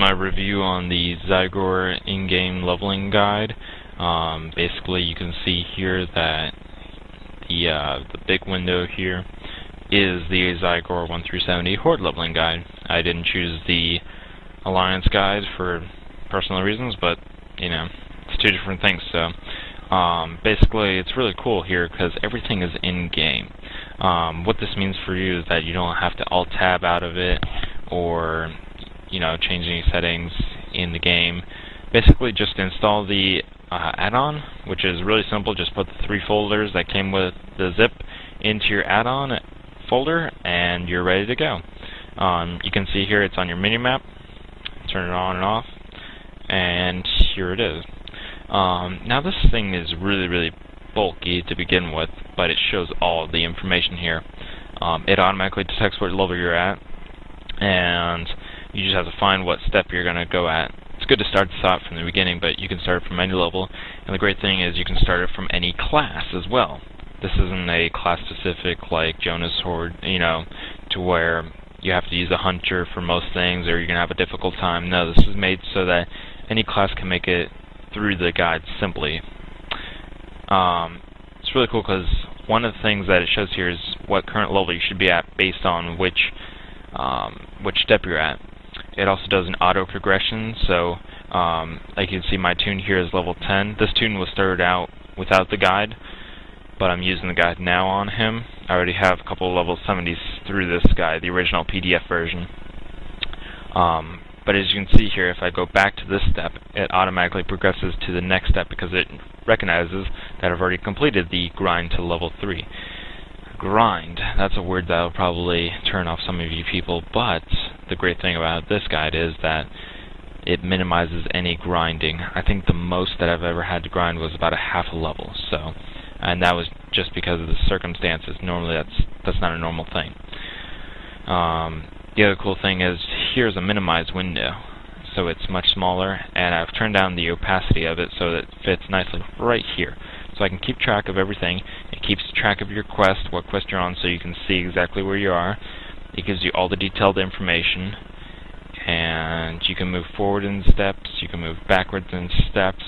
my review on the Zygor in-game leveling guide. Basically, you can see here that the big window here is the Zygor 1 through 70 Horde leveling guide. I didn't choose the Alliance guide for personal reasons, but you know, it's two different things. So basically, it's really cool here because everything is in-game. What this means for you is that you don't have to ALT+TAB out of it or change any settings in the game. Basically, just install the add-on, which is really simple. Just put the 3 folders that came with the zip into your add-on folder, and you're ready to go. You can see here it's on your mini-map. Turn it on and off, and here it is. Now this thing is really bulky to begin with, but it shows all the information here. It automatically detects what level you're at, and you just have to find what step you're going to go at. It's good to start this out from the beginning, but you can start it from any level, and the great thing is you can start it from any class as well. This isn't a class specific like Jonas Horde, to where you have to use a hunter for most things or you're going to have a difficult time. No, this is made so that any class can make it through the guide simply. It's really cool because one of the things that it shows here is what current level you should be at based on which step you're at. It also does an auto progression, so like you can see my toon here is level 10. This toon was started out without the guide, but I'm using the guide now on him. I already have a couple of level 70s through this guide, the original PDF version. But as you can see here, if I go back to this step, it automatically progresses to the next step because it recognizes that I've already completed the grind to level 3. Grind, that's a word that will probably turn off some of you people, but the great thing about this guide is that it minimizes any grinding. I think the most that I've ever had to grind was about a half a level, and that was just because of the circumstances. Normally that's not a normal thing. The other cool thing is here's a minimize window, so it's much smaller, and I've turned down the opacity of it so that it fits nicely right here. So I can keep track of everything. It keeps track of your quest, what quest you're on, so you can see exactly where you are. It gives you all the detailed information, and you can move forward in steps, you can move backwards in steps,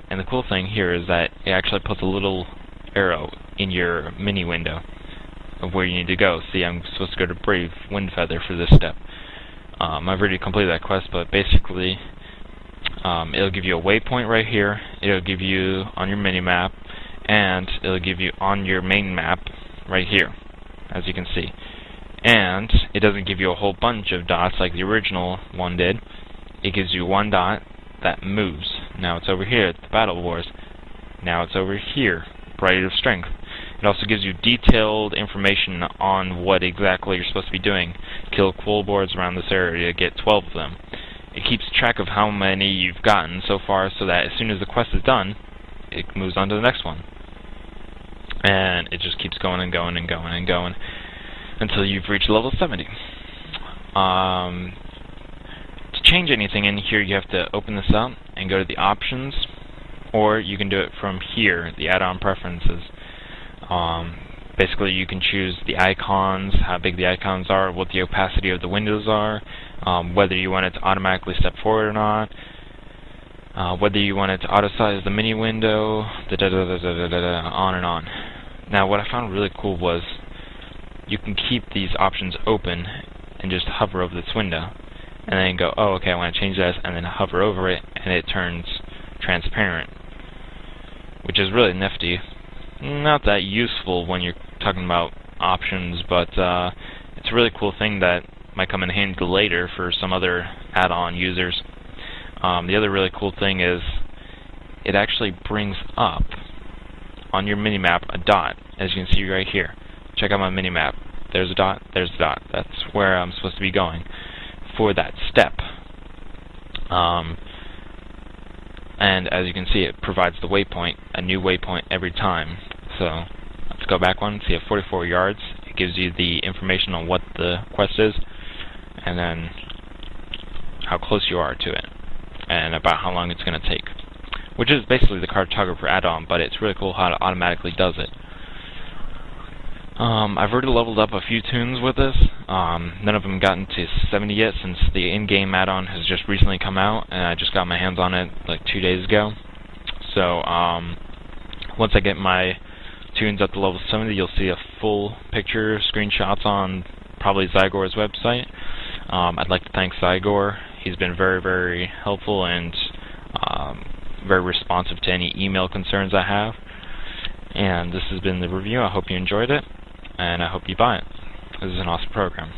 and the cool thing here is that it actually puts a little arrow in your mini window of where you need to go. See, I'm supposed to go to Brave Windfeather for this step. I've already completed that quest, but basically it'll give you a waypoint right here, it'll give you on your mini-map, and it'll give you on your main map right here, as you can see. And it doesn't give you a whole bunch of dots like the original one did. It gives you one dot that moves. Now it's over here at the Battle Wars. Now it's over here, Bright of Strength. It also gives you detailed information on what exactly you're supposed to be doing. Kill quoll boards around this area to get 12 of them. It keeps track of how many you've gotten so far so that as soon as the quest is done, it moves on to the next one. And it just keeps going and going and going and going until you've reached level 70. To change anything in here, you have to open this up and go to the options, or you can do it from here, the add-on preferences. Basically, you can choose the icons, how big the icons are, what the opacity of the windows are, whether you want it to automatically step forward or not, whether you want it to auto-size the mini window, on and on. Now, what I found really cool was you can keep these options open and just hover over this window, and then go, oh, okay, I want to change this, and then hover over it, and it turns transparent, which is really nifty. Not that useful when you're talking about options, but it's a really cool thing that might come in handy later for some other add-on users. The other really cool thing is it actually brings up on your minimap a dot, as you can see right here. Check out my minimap. There's a dot, there's a dot. That's where I'm supposed to be going for that step. And as you can see, it provides the waypoint, a new waypoint every time. So let's go back one, see at 44 yards. It gives you the information on what the quest is, and then how close you are to it, and about how long it's going to take, which is basically the cartographer add-on, but it's really cool how it automatically does it. I've already leveled up a few tunes with this. None of them gotten to 70 yet, since the in-game add-on has just recently come out, and I just got my hands on it like 2 days ago. So once I get my tunes up to level 70, you'll see a full picture screenshots on probably Zygor's website. I'd like to thank Zygor. He's been very, very helpful and very responsive to any email concerns I have. And this has been the review. I hope you enjoyed it, and I hope you buy it. This is an awesome program.